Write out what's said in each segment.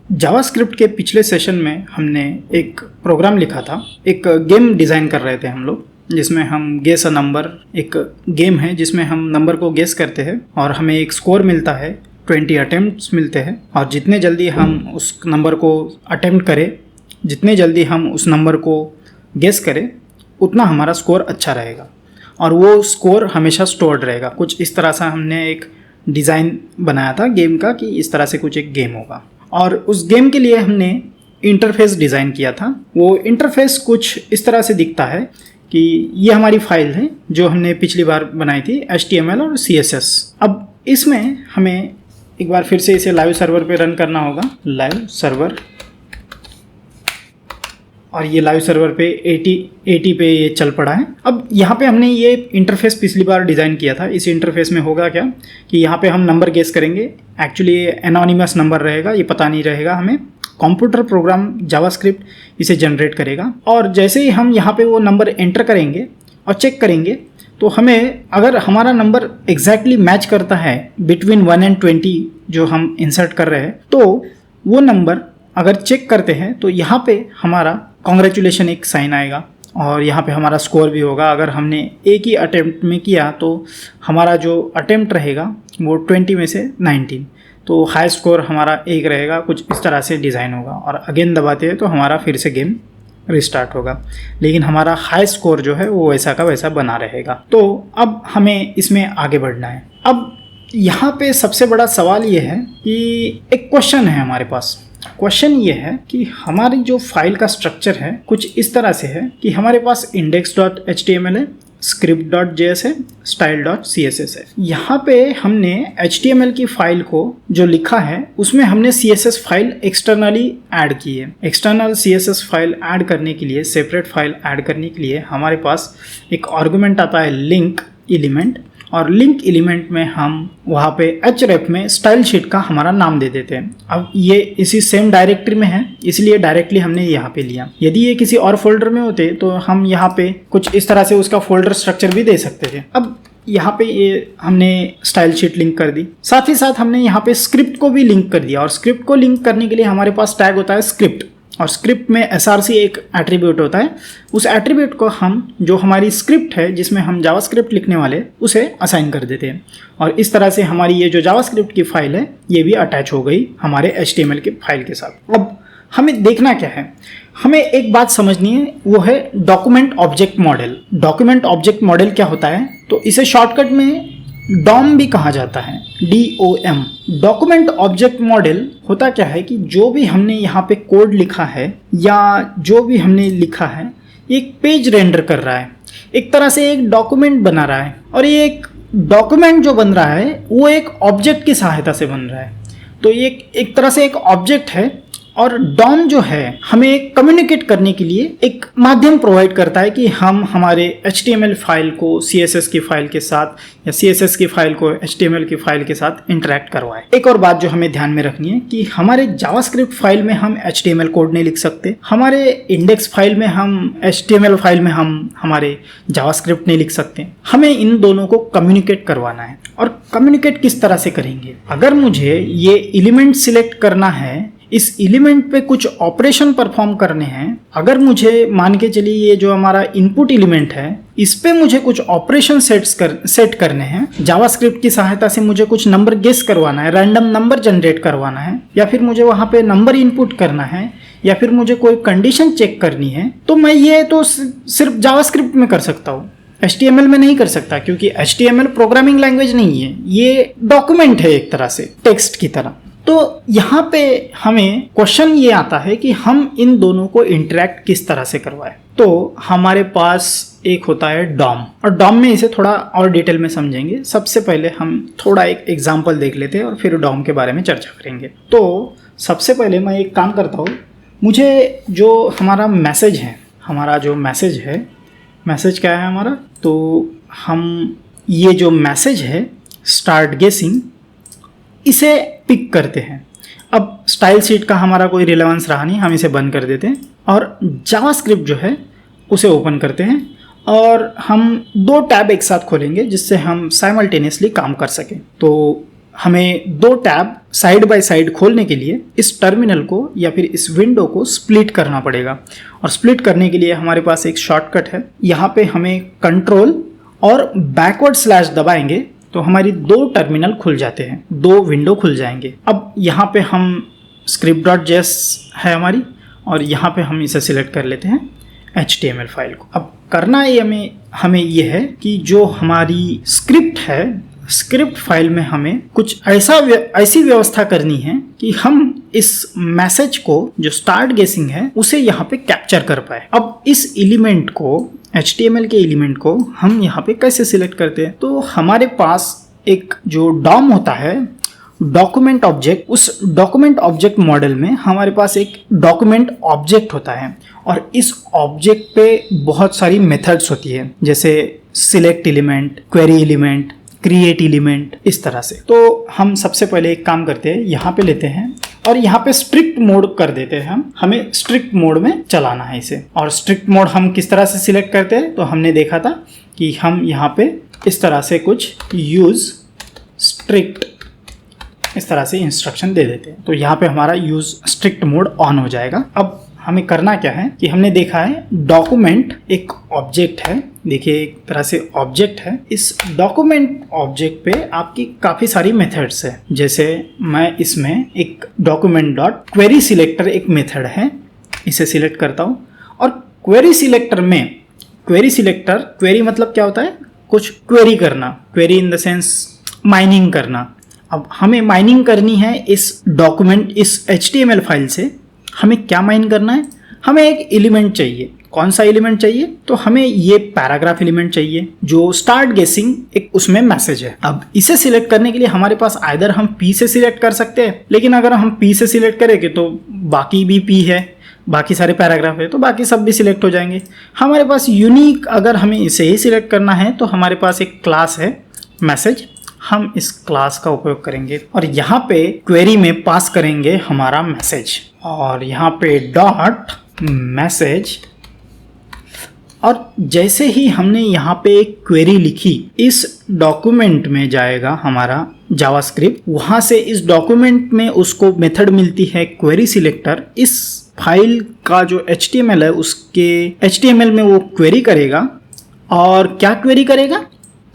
JavaScript के पिछले session में हमने एक प्रोग्राम लिखा था, एक गेम डिज़ाइन कर रहे थे हम लोग, जिसमें हम गेस अ नंबर, एक गेम है जिसमें हम नंबर को गेस करते हैं और हमें एक स्कोर मिलता है, 20 अटेम्प्ट्स मिलते हैं और जितने जल्दी हम उस नंबर को अटेम्प्ट करें, जितने जल्दी हम उस नंबर को गेस करें, उतना हमारा स्कोर अच्छा रहेगा और वो स्कोर हमेशा स्टोर्ड रहेगा। कुछ इस तरह से हमने एक डिज़ाइन बनाया था गेम का कि इस तरह से कुछ एक गेम होगा और उस गेम के लिए हमने इंटरफेस डिज़ाइन किया था। वो इंटरफेस कुछ इस तरह से दिखता है कि ये हमारी फाइल है जो हमने पिछली बार बनाई थी, HTML और CSS। अब इसमें हमें एक बार फिर से इसे लाइव सर्वर पे रन करना होगा, लाइव सर्वर, और ये लाइव सर्वर पे 80 पे ये चल पड़ा है। अब यहाँ पे हमने ये इंटरफेस पिछली बार डिज़ाइन किया था। इस इंटरफेस में होगा क्या कि यहाँ पे हम नंबर गेस करेंगे। एक्चुअली ये एनोनिमस नंबर रहेगा, ये पता नहीं रहेगा हमें। कंप्यूटर प्रोग्राम जावास्क्रिप्ट इसे जनरेट करेगा और जैसे ही हम यहाँ पे वो नंबर एंटर करेंगे और चेक करेंगे तो हमें, अगर हमारा नंबर एग्जैक्टली मैच करता है बिटवीन 1 and 20 जो हम इंसर्ट कर रहे हैं, तो वो नंबर अगर चेक करते हैं तो यहाँ पे हमारा कॉन्ग्रेचुलेशन एक साइन आएगा और यहाँ पे हमारा स्कोर भी होगा। अगर हमने एक ही अटेम्प्ट में किया तो हमारा जो अटेम्प्ट रहेगा वो 20 में से 19, तो हाई स्कोर हमारा 1 रहेगा। कुछ इस तरह से डिज़ाइन होगा और अगेन दबाते हैं तो हमारा फिर से गेम रिस्टार्ट होगा, लेकिन हमारा हाई स्कोर जो है वो वैसा का वैसा बना रहेगा। तो अब हमें इसमें आगे बढ़ना है। अब यहाँ पे सबसे बड़ा सवाल ये है कि एक क्वेश्चन है हमारे पास। क्वेश्चन ये है कि हमारी जो फाइल का स्ट्रक्चर है कुछ इस तरह से है कि हमारे पास index.html है, script.js है, style.css है। यहाँ पे हमने HTML की फाइल को जो लिखा है उसमें हमने CSS फाइल एक्सटर्नली ऐड की है। एक्सटर्नल CSS फाइल ऐड करने के लिए, सेपरेट फाइल ऐड करने के लिए हमारे पास एक आर्गुमेंट आता है लिंक एलिमेंट, और लिंक एलिमेंट में हम वहाँ पे href में स्टाइल शीट का हमारा नाम दे देते हैं। अब ये इसी सेम डायरेक्टरी में है, इसलिए डायरेक्टली हमने यहाँ पे लिया। यदि ये किसी और फोल्डर में होते तो हम यहाँ पे कुछ इस तरह से उसका फोल्डर स्ट्रक्चर भी दे सकते थे। अब यहाँ पे ये हमने स्टाइल शीट लिंक कर दी, साथ ही साथ हमने यहाँ पे स्क्रिप्ट को भी लिंक कर दिया और स्क्रिप्ट को लिंक करने के लिए हमारे पास टैग होता है स्क्रिप्ट, और स्क्रिप्ट में src एक एट्रीब्यूट होता है। उस एट्रीब्यूट को हम, जो हमारी स्क्रिप्ट है जिसमें हम जावास्क्रिप्ट लिखने वाले, उसे असाइन कर देते हैं और इस तरह से हमारी ये जो जावास्क्रिप्ट की फाइल है ये भी अटैच हो गई हमारे HTML की फाइल के साथ। अब हमें देखना क्या है, हमें एक बात समझनी है, वो है document object model. Document object model क्या होता है, तो इसे शॉर्टकट में डॉम भी कहा जाता है, DOM। डॉक्यूमेंट ऑब्जेक्ट मॉडल होता क्या है कि जो भी हमने यहाँ पे कोड लिखा है या जो भी हमने लिखा है एक पेज रेंडर कर रहा है, एक तरह से एक डॉक्यूमेंट बना रहा है, और ये एक डॉक्यूमेंट जो बन रहा है वो एक ऑब्जेक्ट की सहायता से बन रहा है। तो ये एक तरह से एक ऑब्जेक्ट है और डॉम जो है हमें कम्युनिकेट करने के लिए एक माध्यम प्रोवाइड करता है कि हम हमारे HTML फाइल को CSS की फाइल के साथ या CSS की फाइल को HTML की फाइल के साथ इंटरेक्ट करवाए। एक और बात जो हमें ध्यान में रखनी है कि हमारे जावास्क्रिप्ट फाइल में हम HTML कोड नहीं लिख सकते, हमारे इंडेक्स फाइल में हम HTML फाइल में हम हमारे जावास्क्रिप्ट नहीं लिख सकते। हमें इन दोनों को कम्युनिकेट करवाना है। और कम्युनिकेट किस तरह से करेंगे, अगर मुझे ये एलिमेंट सिलेक्ट करना है, इस एलिमेंट पे कुछ ऑपरेशन परफॉर्म करने हैं, अगर मुझे मान के चलिए ये जो हमारा इनपुट एलिमेंट है इस पे मुझे कुछ ऑपरेशन सेट करने हैं, जावास्क्रिप्ट की सहायता से मुझे कुछ नंबर गेस करवाना है, रैंडम नंबर जनरेट करवाना है, या फिर मुझे वहाँ पे नंबर इनपुट करना है, या फिर मुझे कोई कंडीशन चेक करनी है, तो मैं ये तो सिर्फ जावास्क्रिप्ट में कर सकता हूँ, HTML में नहीं कर सकता, क्योंकि HTML प्रोग्रामिंग लैंग्वेज नहीं है, ये डॉक्यूमेंट है एक तरह से, टेक्स्ट की तरह। तो यहाँ पे हमें क्वेश्चन ये आता है कि हम इन दोनों को इंटरेक्ट किस तरह से करवाएं। तो हमारे पास एक होता है डॉम, और डॉम में इसे थोड़ा और डिटेल में समझेंगे। सबसे पहले हम थोड़ा एक एग्जांपल देख लेते हैं और फिर डॉम के बारे में चर्चा करेंगे। तो सबसे पहले मैं एक काम करता हूँ, मुझे जो हमारा मैसेज है, हमारा जो मैसेज है, मैसेज क्या है हमारा, तो हम ये जो मैसेज है स्टार्ट गेसिंग, इसे पिक करते हैं। अब स्टाइल शीट का हमारा कोई रिलेवेंस रहा नहीं, हम इसे बंद कर देते हैं और जावास्क्रिप्ट जो है उसे ओपन करते हैं और हम 2 टैब एक साथ खोलेंगे जिससे हम साइमल्टेनियसली काम कर सकें। तो हमें दो टैब साइड बाय साइड खोलने के लिए इस टर्मिनल को या फिर इस विंडो को स्प्लिट करना पड़ेगा। और स्प्लिट करने के लिए हमारे पास एक शॉर्टकट है। यहाँ पे हमें कंट्रोल और बैकवर्ड स्लैश दबाएंगे तो हमारी दो टर्मिनल खुल जाते हैं, दो विंडो खुल जाएंगे। अब यहाँ पे हम script.js है हमारी, और यहाँ पे हम इसे सिलेक्ट कर लेते हैं HTML फाइल को। अब करना ये हमें ये है कि जो हमारी स्क्रिप्ट है, स्क्रिप्ट फाइल में हमें कुछ ऐसी व्यवस्था करनी है कि हम इस मैसेज को जो स्टार्ट गेसिंग है उसे यहाँ पे कैप्चर कर पाए। अब इस एलिमेंट को, HTML के एलिमेंट को हम यहाँ पे कैसे सिलेक्ट करते हैं? तो हमारे पास एक जो डॉम होता है, डॉक्यूमेंट ऑब्जेक्ट, उस डॉक्यूमेंट ऑब्जेक्ट मॉडल में हमारे पास एक डॉक्यूमेंट ऑब्जेक्ट होता है और इस ऑब्जेक्ट पे बहुत सारी मेथड्स होती है, जैसे select element, query element, create element, इस तरह से। तो हम सबसे पहले एक काम करते हैं, यहाँ पे लेते हैं और यहाँ पे स्ट्रिक्ट मोड कर देते हैं। हमें स्ट्रिक्ट मोड में चलाना है इसे। और स्ट्रिक्ट मोड हम किस तरह से सिलेक्ट करते हैं? तो हमने देखा था कि हम यहाँ पे इस तरह से कुछ यूज स्ट्रिक्ट, इस तरह से इंस्ट्रक्शन दे देते हैं। तो यहाँ पे हमारा यूज स्ट्रिक्ट मोड ऑन हो जाएगा। अब हमें करना क्या है कि हमने देखा है डॉक्यूमेंट एक ऑब्जेक्ट है, देखिए एक तरह से ऑब्जेक्ट है। इस डॉक्यूमेंट ऑब्जेक्ट पे आपकी काफ़ी सारी मेथड्स है। जैसे मैं इसमें एक डॉक्यूमेंट डॉट क्वेरी सिलेक्टर एक मेथड है, इसे सिलेक्ट करता हूँ। और क्वेरी सिलेक्टर में, क्वेरी सिलेक्टर, क्वेरी मतलब क्या होता है? कुछ क्वेरी करना, query in the sense mining करना। अब हमें माइनिंग करनी है इस डॉक्यूमेंट, इस HTML फाइल से। हमें क्या माइन करना है? हमें एक एलिमेंट चाहिए। कौन सा एलिमेंट चाहिए? तो हमें ये पैराग्राफ एलिमेंट चाहिए जो स्टार्ट गेसिंग एक उसमें मैसेज है। अब इसे सिलेक्ट करने के लिए हमारे पास आइदर हम P से सिलेक्ट कर सकते हैं, लेकिन अगर हम P से सिलेक्ट करेंगे तो बाकी भी P है, बाकी सारे पैराग्राफ है, तो बाकी सब भी सिलेक्ट हो जाएंगे। हमारे पास यूनिक, अगर हमें इसे ही सिलेक्ट करना है तो हमारे पास एक क्लास है मैसेज, हम इस क्लास का उपयोग करेंगे और यहाँ पे क्वेरी में पास करेंगे हमारा मैसेज। और यहाँ पे डॉट मैसेज, और जैसे ही हमने यहाँ पे एक क्वेरी लिखी, इस डॉक्यूमेंट में जाएगा हमारा जावास्क्रिप्ट। वहाँ से इस डॉक्यूमेंट में उसको मेथड मिलती है क्वेरी सिलेक्टर। इस फाइल का जो HTML है, उसके HTML में वो क्वेरी करेगा। और क्या क्वेरी करेगा?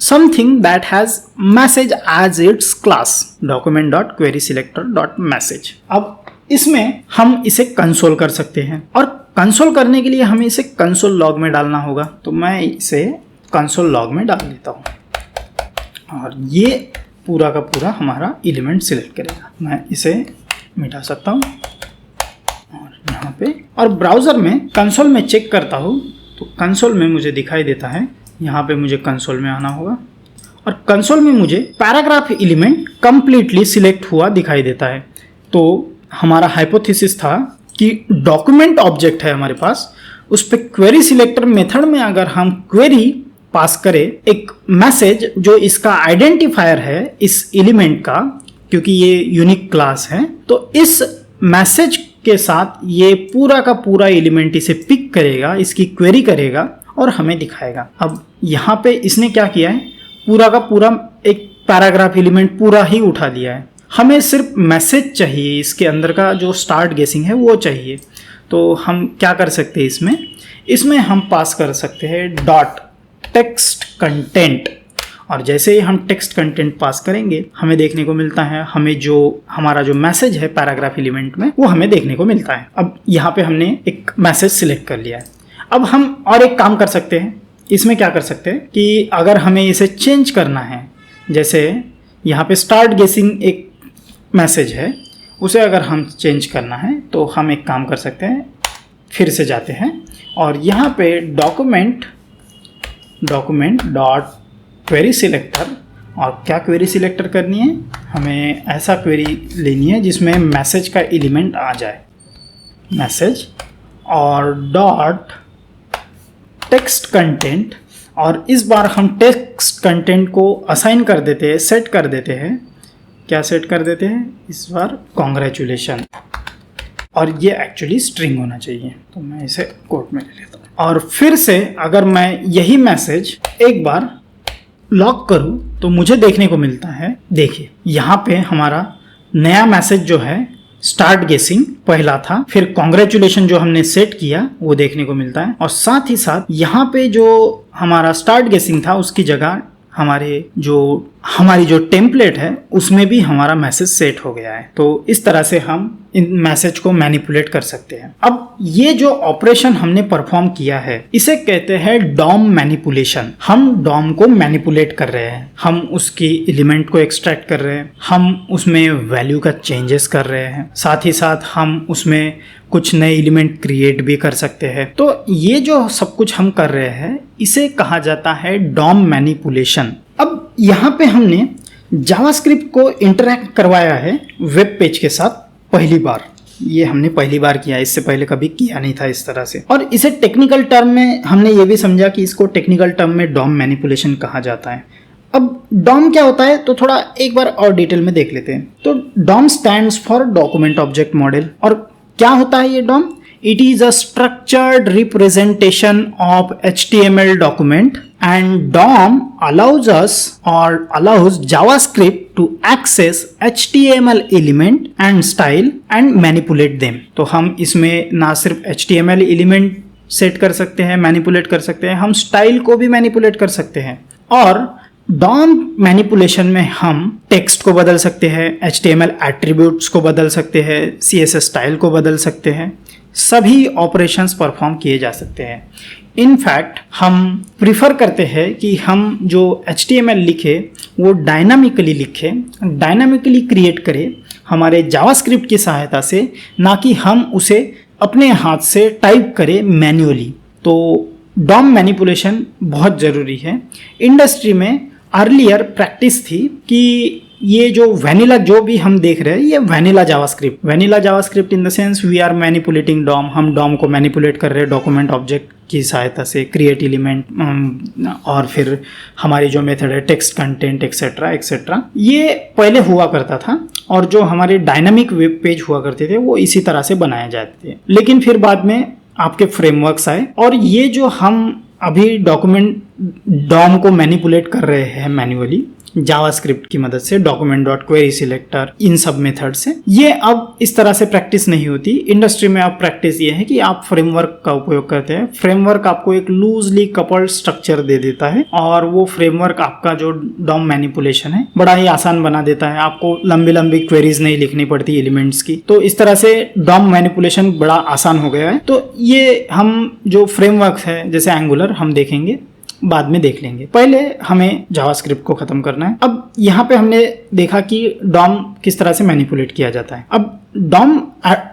something that has message as its class, document.querySelector.message। अब इसमें हम इसे कंसोल कर सकते हैं और कंसोल करने के लिए हमें इसे कंसोल लॉग में डालना होगा। तो मैं इसे कंसोल लॉग में डाल देता हूँ और ये पूरा का पूरा हमारा एलिमेंट सिलेक्ट करेगा। मैं इसे मिटा सकता हूँ और यहाँ पे, और ब्राउज़र में कंसोल में चेक करता हूँ तो कंसोल में मुझे दिखाई देता है। यहाँ पे मुझे कंसोल में आना होगा और कंसोल में मुझे पैराग्राफ एलिमेंट कंप्लीटली सिलेक्ट हुआ दिखाई देता है। तो हमारा हाइपोथेसिस था कि डॉक्यूमेंट ऑब्जेक्ट है हमारे पास, उस पे क्वेरी सिलेक्टर मेथड में अगर हम क्वेरी पास करें एक मैसेज जो इसका आइडेंटिफायर है इस एलिमेंट का, क्योंकि ये यूनिक क्लास है, तो इस मैसेज के साथ ये पूरा का पूरा एलिमेंट इसे पिक करेगा, इसकी क्वेरी करेगा और हमें दिखाएगा। अब यहाँ पे इसने क्या किया है? पूरा का पूरा एक पैराग्राफ एलिमेंट पूरा ही उठा लिया है। हमें सिर्फ मैसेज चाहिए, इसके अंदर का जो स्टार्ट गेसिंग है वो चाहिए। तो हम क्या कर सकते हैं इसमें हम पास कर सकते हैं डॉट टेक्स्ट कंटेंट। और जैसे ही हम टेक्स्ट कंटेंट पास करेंगे हमें देखने को मिलता है, हमें जो हमारा जो मैसेज है पैराग्राफ एलिमेंट में वो हमें देखने को मिलता है। अब यहाँ पे हमने एक मैसेज सिलेक्ट कर लिया है। अब हम और एक काम कर सकते हैं, इसमें क्या कर सकते हैं कि अगर हमें इसे चेंज करना है, जैसे यहाँ पे स्टार्ट गेसिंग एक मैसेज है, उसे अगर हम चेंज करना है तो हम एक काम कर सकते हैं, फिर से जाते हैं और यहाँ पे डॉक्यूमेंट डॉट क्वेरी सिलेक्टर, और क्या क्वेरी सिलेक्टर करनी है? हमें ऐसा क्वेरी लेनी है जिसमें मैसेज का एलिमेंट आ जाए, मैसेज, और डॉट टेक्स्ट कंटेंट। और इस बार हम टेक्स्ट कंटेंट को असाइन कर देते हैं, सेट कर देते हैं। क्या सेट कर देते हैं इस बार? कॉन्ग्रेचुलेशन। और ये एक्चुअली स्ट्रिंग होना चाहिए, तो मैं इसे कोट में ले लेता हूँ। और फिर से अगर मैं यही मैसेज एक बार लॉक करूं तो मुझे देखने को मिलता है, देखिए यहाँ पे हमारा नया मैसेज जो है स्टार्ट गेसिंग पहला था, फिर कॉन्ग्रेचुलेशन जो हमने सेट किया वो देखने को मिलता है, और साथ ही साथ यहाँ पे जो हमारा स्टार्ट गेसिंग था उसकी जगह हमारी जो टेम्पलेट है उसमें भी हमारा मैसेज सेट हो गया है। तो इस तरह से हम इन मैसेज को मैनिपुलेट कर सकते हैं। अब ये जो ऑपरेशन हमने परफॉर्म किया है इसे कहते हैं डॉम मैनिपुलेशन। हम डॉम को मैनिपुलेट कर रहे हैं, हम उसकी एलिमेंट को एक्सट्रैक्ट कर रहे हैं, हम उसमें वैल्यू का चेंजेस कर रहे हैं, साथ ही साथ हम उसमें कुछ नए एलिमेंट क्रिएट भी कर सकते हैं। तो ये जो सब कुछ हम कर रहे हैं इसे कहा जाता है डॉम मैनिपुलेशन। अब यहाँ पे हमने जावास्क्रिप्ट को इंटरैक्ट करवाया है वेब पेज के साथ पहली बार। ये हमने पहली बार किया, इससे पहले कभी किया नहीं था इस तरह से। और इसे टेक्निकल टर्म में हमने ये भी समझा कि इसको टेक्निकल टर्म में डॉम मैनिपुलेशन कहा जाता है। अब डॉम क्या होता है तो थोड़ा एक बार और डिटेल में देख लेते हैं। तो DOM stands for document object model. और क्या होता है ये DOM? It is a structured representation of HTML document, and DOM allows us or allows JavaScript to access HTML element and style and manipulate them। तो हम इसमें ना सिर्फ HTML element सेट कर सकते हैं, मैनिपुलेट कर सकते हैं, हम स्टाइल को भी मैनिपुलेट कर सकते हैं। और डॉम मैनिपुलेशन में हम टेक्स्ट को बदल सकते हैं, HTML एट्रीब्यूट्स को बदल सकते हैं, CSS स्टाइल को बदल सकते हैं, सभी ऑपरेशंस परफॉर्म किए जा सकते हैं। इनफैक्ट हम प्रिफर करते हैं कि हम जो HTML लिखे वो डायनामिकली लिखे, डायनामिकली क्रिएट करें हमारे जावास्क्रिप्ट की सहायता से, ना कि हम उसे अपने हाथ से टाइप करें मैन्युअली। तो डॉम मैनिपुलेशन बहुत ज़रूरी है। इंडस्ट्री में अर्लियर प्रैक्टिस थी कि ये जो वैनिला जो भी हम देख रहे हैं ये vanilla JavaScript in the sense we are manipulating DOM. हम डॉम को मैनिपुलेट कर रहे हैं डॉक्यूमेंट ऑब्जेक्ट की सहायता से, क्रिएट एलिमेंट और फिर हमारी जो मेथड है टेक्स्ट कंटेंट एक्सेट्रा एक्सेट्रा, ये पहले हुआ करता था। और जो हमारे डायनामिक वेब पेज हुआ करते थे वो इसी तरह से बनाए जाते थे। लेकिन फिर बाद में आपके फ्रेमवर्क्स आए और ये जो हम अभी डॉक्यूमेंट डॉम को मैनिपुलेट कर रहे हैं मैन्युअली जावास्क्रिप्ट की मदद से, डॉक्यूमेंट डॉट क्वेरी सिलेक्टर, इन सब मेथड से, ये अब इस तरह से प्रैक्टिस नहीं होती। इंडस्ट्री में अब प्रैक्टिस ये है कि आप फ्रेमवर्क का उपयोग करते हैं। फ्रेमवर्क आपको एक लूजली कपल्ड स्ट्रक्चर दे देता है और वो फ्रेमवर्क आपका जो डॉम मैनिपुलेशन है बड़ा ही आसान बना देता है। आपको लंबी लंबी क्वेरीज नहीं लिखनी पड़ती एलिमेंट्स की। तो इस तरह से डॉम मैनिपुलेशन बड़ा आसान हो गया है। तो ये हम जो फ्रेमवर्क है जैसे एंगुलर हम देखेंगे, बाद में देख लेंगे। पहले हमें जावास्क्रिप्ट को खत्म करना है। अब यहाँ पे हमने देखा कि डॉम किस तरह से मैनिपुलेट किया जाता है। अब डॉम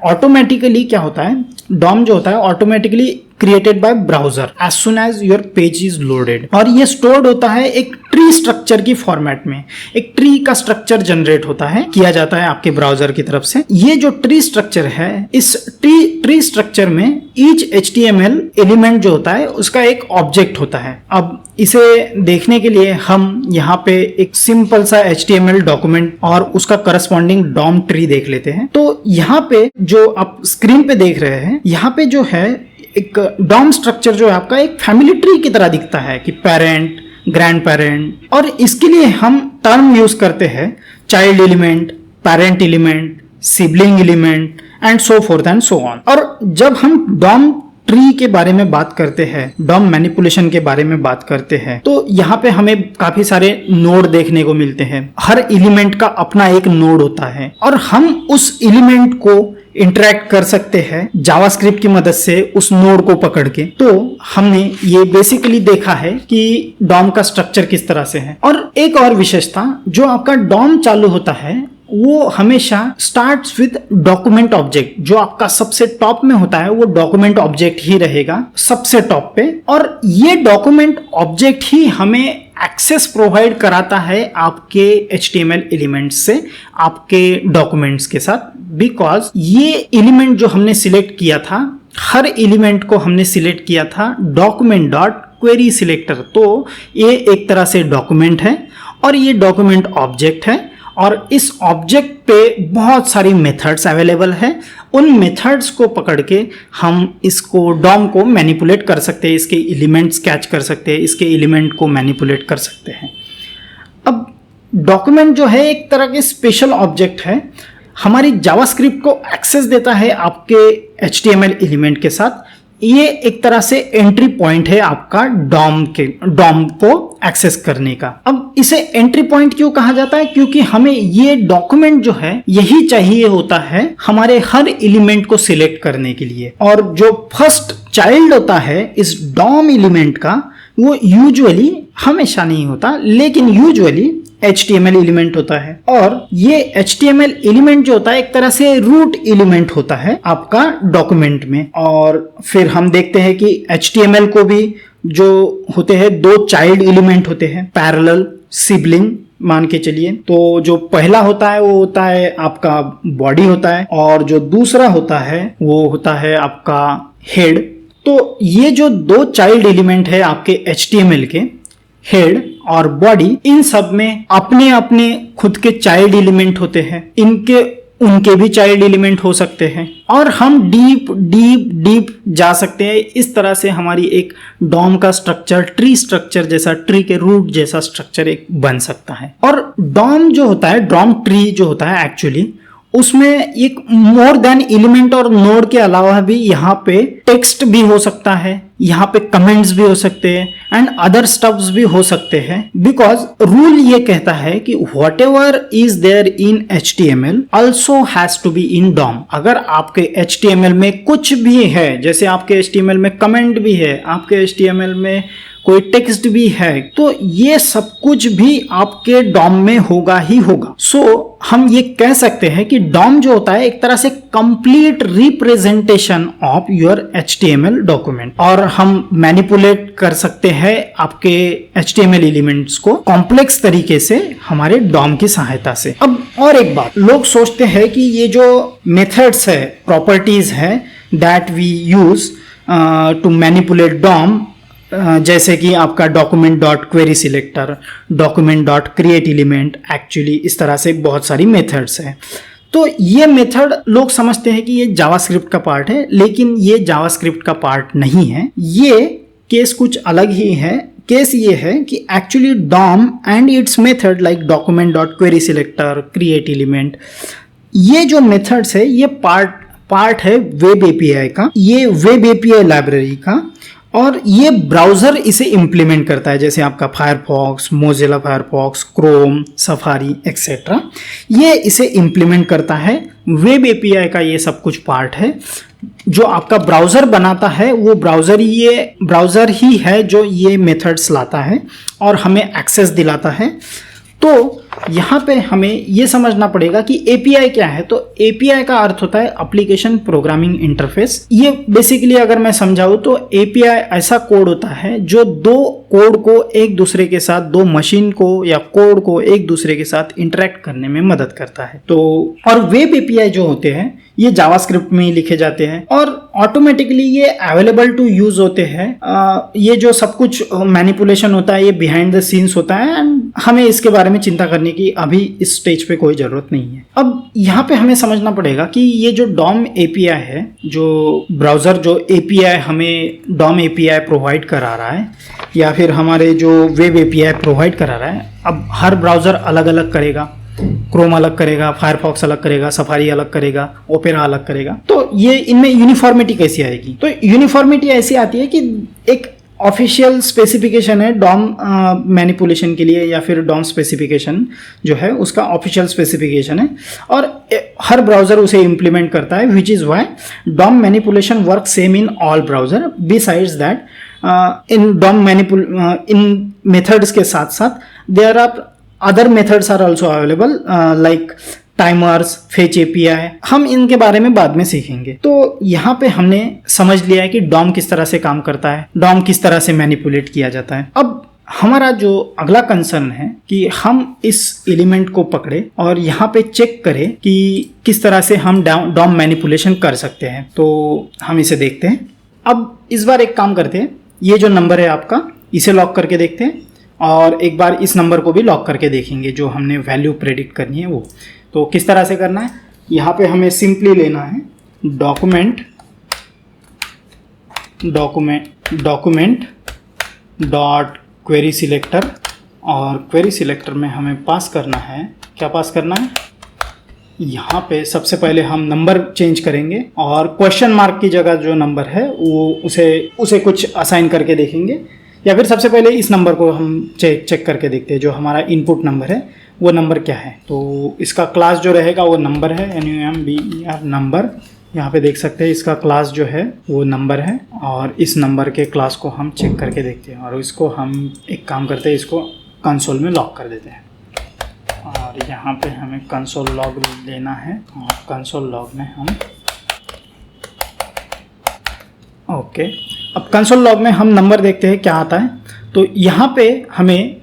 ऑटोमेटिकली क्या होता है, डॉम जो होता है automatically created by browser as soon as your page is loaded, और ये स्टोर्ड होता है एक ट्री स्ट्रक्चर की फॉर्मेट में। एक ट्री का स्ट्रक्चर जनरेट होता है, किया जाता है आपके ब्राउजर की तरफ से। ये जो ट्री स्ट्रक्चर है, इस ट्री स्ट्रक्चर में ईच HTML एलिमेंट जो होता है उसका एक ऑब्जेक्ट होता है। अब इसे देखने के लिए हम यहाँ पे एक सिंपल सा HTML डॉक्यूमेंट और उसका करस्पॉन्डिंग डॉम ट्री देख लेते हैं। तो यहाँ पे जो आप स्क्रीन पे देख रहे हैं, यहाँ पे जो है एक डॉम स्ट्रक्चर जो है आपका एक फैमिली ट्री की तरह दिखता है कि पेरेंट, ग्रैंड पेरेंट, और इसके लिए हम टर्म यूज करते हैं child element, parent element, sibling element and so fourth and so on. और जब हम डॉम ट्री के बारे में बात करते हैं, डॉम मैनिपुलेशन के बारे में बात करते हैं, तो यहाँ पे हमें काफी सारे नोड देखने को मिलते हैं। हर एलिमेंट का अपना एक नोड होता है और हम उस एलिमेंट को इंटरेक्ट कर सकते हैं जावास्क्रिप्ट की मदद से उस नोड को पकड़ के। तो हमने ये बेसिकली देखा है कि डॉम का स्ट्रक्चर किस तरह से है। और एक और विशेषता, जो आपका डॉम चालू होता है वो हमेशा स्टार्ट्स विद डॉक्यूमेंट ऑब्जेक्ट। जो आपका सबसे टॉप में होता है वो डॉक्यूमेंट ऑब्जेक्ट ही रहेगा सबसे टॉप पे, और ये डॉक्यूमेंट ऑब्जेक्ट ही हमें एक्सेस प्रोवाइड कराता है आपके HTML एलिमेंट्स से, आपके डॉक्यूमेंट्स के साथ। बिकॉज ये एलिमेंट जो हमने सिलेक्ट किया था, हर एलिमेंट को हमने सिलेक्ट किया था डॉक्यूमेंट डॉट क्वेरी सिलेक्टर। तो ये एक तरह से डॉक्यूमेंट है और ये डॉक्यूमेंट ऑब्जेक्ट है, और इस ऑब्जेक्ट पे बहुत सारी मेथड्स अवेलेबल है। उन मेथड्स को पकड़ के हम इसको डॉम को मैनिपुलेट कर सकते हैं, इसके एलिमेंट्स कैच कर सकते हैं, इसके एलिमेंट को मैनिपुलेट कर सकते हैं। अब डॉक्यूमेंट जो है एक तरह के स्पेशल ऑब्जेक्ट है, हमारी जावास्क्रिप्ट को एक्सेस देता है आपके HTML एलिमेंट के साथ। ये एक तरह से एंट्री पॉइंट है आपका डॉम को एक्सेस करने का। अब इसे एंट्री पॉइंट क्यों कहा जाता है? क्योंकि हमें ये डॉक्यूमेंट जो है यही चाहिए होता है हमारे हर एलिमेंट को सिलेक्ट करने के लिए। और जो फर्स्ट चाइल्ड होता है इस डॉम एलिमेंट का वो यूजुअली, हमेशा नहीं होता लेकिन यूजुअली HTML एलिमेंट होता है। और ये HTML एलिमेंट जो होता है एक तरह से रूट एलिमेंट होता है आपका डॉक्यूमेंट में। और फिर हम देखते हैं कि HTML को भी जो होते हैं दो चाइल्ड एलिमेंट होते हैं, पैरेलल सिबलिंग मान के चलिए। तो जो पहला होता है वो होता है आपका बॉडी होता है, और जो दूसरा होता है वो होता है आपका हेड। तो ये जो दो चाइल्ड एलिमेंट है आपके HTML के, हेड और बॉडी, इन सब में अपने अपने खुद के चाइल्ड एलिमेंट होते हैं, उनके भी चाइल्ड एलिमेंट हो सकते हैं, और हम डीप डीप डीप जा सकते हैं। इस तरह से हमारी एक डॉम का स्ट्रक्चर, ट्री स्ट्रक्चर जैसा, ट्री के रूट जैसा स्ट्रक्चर एक बन सकता है। और डॉम जो होता है, डॉम ट्री जो होता है एक्चुअली, उसमें एक मोर देन एलिमेंट और नोड के अलावा भी यहाँ पे टेक्स्ट भी हो सकता है, यहाँ पे कमेंट्स भी हो सकते हैं एंड अदर स्टफ्स भी हो सकते हैं। बिकॉज रूल ये कहता है कि whatever is there in HTML also has to be in DOM. अगर आपके HTML में कुछ भी है, जैसे आपके HTML में कमेंट भी है, आपके HTML में कोई टेक्स्ट भी है, तो ये सब कुछ भी आपके डॉम में होगा ही होगा। सो हम ये कह सकते हैं कि डॉम जो होता है एक तरह से complete representation of your HTML document. और हम मैनिपुलेट कर सकते हैं आपके HTML एलिमेंट्स को कॉम्प्लेक्स तरीके से हमारे डॉम की सहायता से। अब और एक बात, लोग सोचते हैं कि ये जो मेथड्स है, प्रॉपर्टीज है that we use to manipulate DOM, जैसे कि आपका document dot query selector, document dot create element, actually इस तरह से बहुत सारी मेथड्स हैं। तो ये मेथड लोग समझते हैं कि ये जावास्क्रिप्ट का पार्ट है, लेकिन ये जावास्क्रिप्ट का पार्ट नहीं है। ये केस कुछ अलग ही है। केस ये है कि actually DOM and its method like document dot query selector, create element, ये जो मेथड्स है ये पार्ट है वेब API का, ये वेब API लाइब्रेरी का। और ये ब्राउजर इसे इम्प्लीमेंट करता है, जैसे आपका Firefox, Mozilla Firefox, Chrome, safari etcetera, ये इसे इम्प्लीमेंट करता है। वेब API का ये सब कुछ पार्ट है। जो आपका ब्राउजर बनाता है वो ब्राउजर ही है जो ये मेथड्स लाता है और हमें एक्सेस दिलाता है। तो यहाँ पे हमें ये समझना पड़ेगा कि API क्या है। तो API का अर्थ होता है एप्लीकेशन प्रोग्रामिंग इंटरफेस। ये बेसिकली अगर मैं समझाऊँ तो API ऐसा कोड होता है जो दो कोड को एक दूसरे के साथ, दो मशीन को या कोड को एक दूसरे के साथ इंटरेक्ट करने में मदद करता है। तो और वेब API जो होते हैं ये जावास्क्रिप्ट में ही लिखे जाते हैं और ऑटोमेटिकली ये अवेलेबल टू यूज होते हैं। ये जो सब कुछ मैनिपुलेशन होता है ये बिहाइंड द सीन्स होता है एंड हमें इसके बारे में चिंता करने की अभी इस स्टेज पे कोई जरूरत नहीं है। अब यहाँ पे हमें समझना पड़ेगा कि ये जो डॉम API है, जो ब्राउजर जो API हमें डॉम API प्रोवाइड करा रहा है या फिर हमारे जो वेब API प्रोवाइड करा रहा है, अब हर ब्राउजर अलग अलग करेगा। क्रोम अलग करेगा, फायरफॉक्स अलग करेगा, सफारी अलग करेगा, ओपेरा अलग करेगा। तो ये इनमें यूनिफॉर्मिटी कैसी आएगी? तो यूनिफॉर्मिटी ऐसी आती है कि एक ऑफिशियल स्पेसिफिकेशन है डॉम मैनिपुलेशन के लिए या फिर डॉम स्पेसिफिकेशन जो है उसका ऑफिशियल स्पेसिफिकेशन है और हर ब्राउजर उसे इम्प्लीमेंट करता है, which is why DOM manipulation work same in all browser. Besides that in methods के साथ साथ there are other methods are also available like timers, fetch API। हम इनके बारे में बाद में सीखेंगे। तो यहाँ पे हमने समझ लिया है कि डॉम किस तरह से काम करता है, डॉम किस तरह से मैनिपुलेट किया जाता है। अब हमारा जो अगला कंसर्न है कि हम इस एलिमेंट को पकड़े और यहाँ पे चेक करें कि किस तरह से हम डॉम मैनिपुलेशन कर सकते हैं। तो हम इसे देखते हैं। अब इस बार एक काम करते हैं, ये जो नंबर है आपका इसे लॉक करके देखते हैं और एक बार इस नंबर को भी लॉक करके देखेंगे जो हमने वैल्यू प्रेडिक्ट करनी है वो। तो किस तरह से करना है, यहाँ पे हमें सिंपली लेना है डॉक्यूमेंट डॉट क्वेरी सिलेक्टर और क्वेरी सिलेक्टर में हमें पास करना है, क्या पास करना है, यहाँ पे सबसे पहले हम नंबर चेंज करेंगे और क्वेश्चन मार्क की जगह जो नंबर है वो उसे कुछ असाइन करके देखेंगे, या फिर सबसे पहले इस नंबर को हम चेक करके देखते हैं जो हमारा इनपुट नंबर है वो नंबर क्या है। तो इसका क्लास जो रहेगा वो नंबर है, NUMBER नंबर। यहाँ पे देख सकते हैं इसका क्लास जो है वो नंबर है और इस नंबर के क्लास को हम चेक करके देखते हैं और इसको हम एक काम करते हैं, इसको कंसोल में लॉक कर देते हैं और यहाँ पे हमें कंसोल लॉग लेना है और कंसोल लॉग में हम ओके। अब कंसोल लॉग में हम नंबर देखते हैं क्या आता है। तो यहाँ पे हमें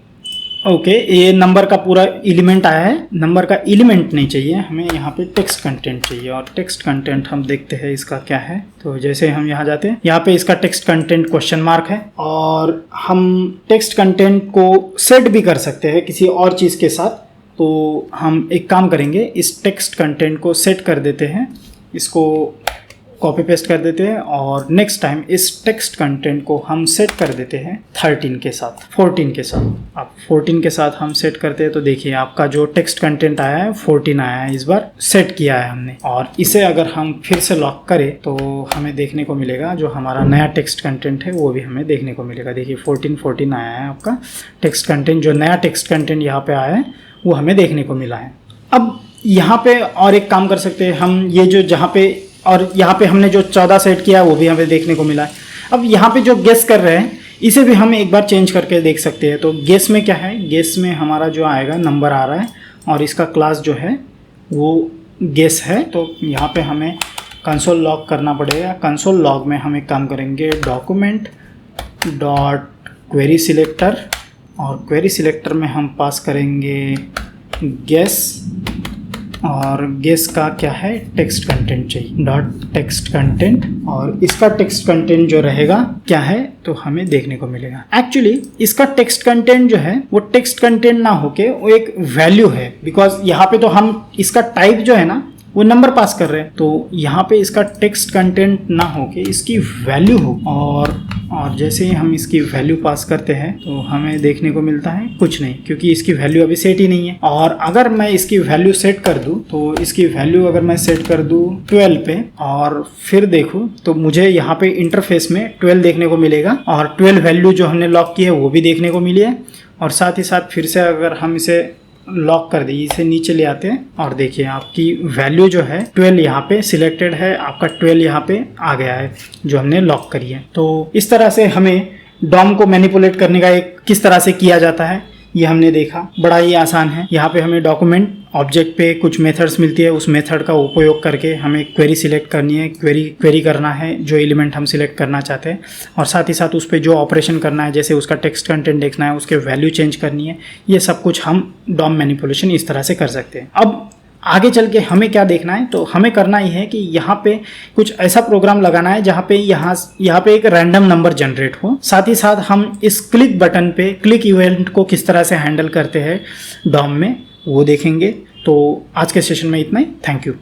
ये नंबर का पूरा एलिमेंट आया है, नंबर का एलिमेंट नहीं चाहिए हमें, यहाँ पे टेक्स्ट कंटेंट चाहिए और टेक्स्ट कंटेंट हम देखते हैं इसका क्या है। तो जैसे हम यहाँ जाते हैं, यहाँ पे इसका टेक्स्ट कंटेंट क्वेश्चन मार्क है और हम टेक्स्ट कंटेंट को सेट भी कर सकते हैं किसी और चीज़ के साथ। तो हम एक काम करेंगे, इस टेक्स्ट कंटेंट को सेट कर देते हैं, इसको कॉपी पेस्ट कर देते हैं और नेक्स्ट टाइम इस टेक्स्ट कंटेंट को हम सेट कर देते हैं 13 के साथ, 14 के साथ। अब 14 के साथ हम सेट करते हैं तो देखिए आपका जो टेक्स्ट कंटेंट आया है 14 आया है, इस बार सेट किया है हमने। और इसे अगर हम फिर से लॉक करें तो हमें देखने को मिलेगा जो हमारा नया टेक्स्ट कंटेंट है वो भी हमें देखने को मिलेगा। देखिए 14 आया है आपका टेक्स्ट कंटेंट, जो नया टेक्स्ट कंटेंट यहाँ पे आया है वो हमें देखने को मिला है। अब यहाँ पे और एक काम कर सकते हैं हम, ये जो जहाँ पे और यहाँ पे हमने जो 14 सेट किया वो भी हमें देखने को मिला है। अब यहाँ पे जो गेस कर रहे हैं इसे भी हम एक बार चेंज करके देख सकते हैं। तो गेस में क्या है, गेस में हमारा जो आएगा नंबर आ रहा है और इसका क्लास जो है वो गेस है। तो यहाँ पे हमें कंसोल लॉग करना पड़ेगा। कंसोल लॉग में हम एक काम करेंगे, डॉक्यूमेंट डॉट क्वेरी सिलेक्टर और क्वेरी सिलेक्टर में हम पास करेंगे गेस और गेस का क्या है, टेक्स्ट कंटेंट चाहिए, डॉट टेक्स्ट कंटेंट और इसका टेक्स्ट कंटेंट जो रहेगा क्या है तो हमें देखने को मिलेगा। एक्चुअली इसका टेक्स्ट कंटेंट जो है वो टेक्स्ट कंटेंट ना होके वो एक वैल्यू है, बिकॉज यहाँ पे तो हम इसका टाइप जो है ना वो नंबर पास कर रहे हैं। तो यहाँ पे इसका टेक्स्ट कंटेंट ना होके इसकी वैल्यू हो और जैसे ही हम इसकी वैल्यू पास करते हैं तो हमें देखने को मिलता है कुछ नहीं, क्योंकि इसकी वैल्यू अभी सेट ही नहीं है। और अगर मैं इसकी वैल्यू सेट कर दूं तो इसकी वैल्यू अगर मैं सेट कर दूं 12 पे और फिर देखूं तो मुझे यहाँ पे इंटरफेस में 12 देखने को मिलेगा और 12 वैल्यू जो हमने लॉक की है वो भी देखने को मिली है। और साथ ही साथ फिर से अगर हम इसे लॉक कर दिए, इसे नीचे ले आते हैं और देखिए आपकी वैल्यू जो है 12 यहाँ पे सिलेक्टेड है, आपका 12 यहाँ पे आ गया है जो हमने लॉक करी है। तो इस तरह से हमें डॉम को मैनिपुलेट करने का एक किस तरह से किया जाता है ये हमने देखा, बड़ा ही आसान है। यहाँ पे हमें डॉक्यूमेंट ऑब्जेक्ट पे कुछ मेथड्स मिलती है, उस मेथड का उपयोग करके हमें क्वेरी सिलेक्ट करनी है, क्वेरी करना है जो एलिमेंट हम सिलेक्ट करना चाहते हैं और साथ ही साथ उस पर जो ऑपरेशन करना है, जैसे उसका टेक्स्ट कंटेंट देखना है, उसके वैल्यू चेंज करनी है, ये सब कुछ हम डॉम मैनिपुलेशन इस तरह से कर सकते हैं। अब आगे चल के हमें क्या देखना है, तो हमें करना ही है कि यहाँ पे कुछ ऐसा प्रोग्राम लगाना है जहाँ पे यहाँ पे एक रैंडम नंबर जनरेट हो। साथ ही साथ हम इस क्लिक बटन पे क्लिक इवेंट को किस तरह से हैंडल करते हैं डॉम में वो देखेंगे। तो आज के सेशन में इतना ही, थैंक यू।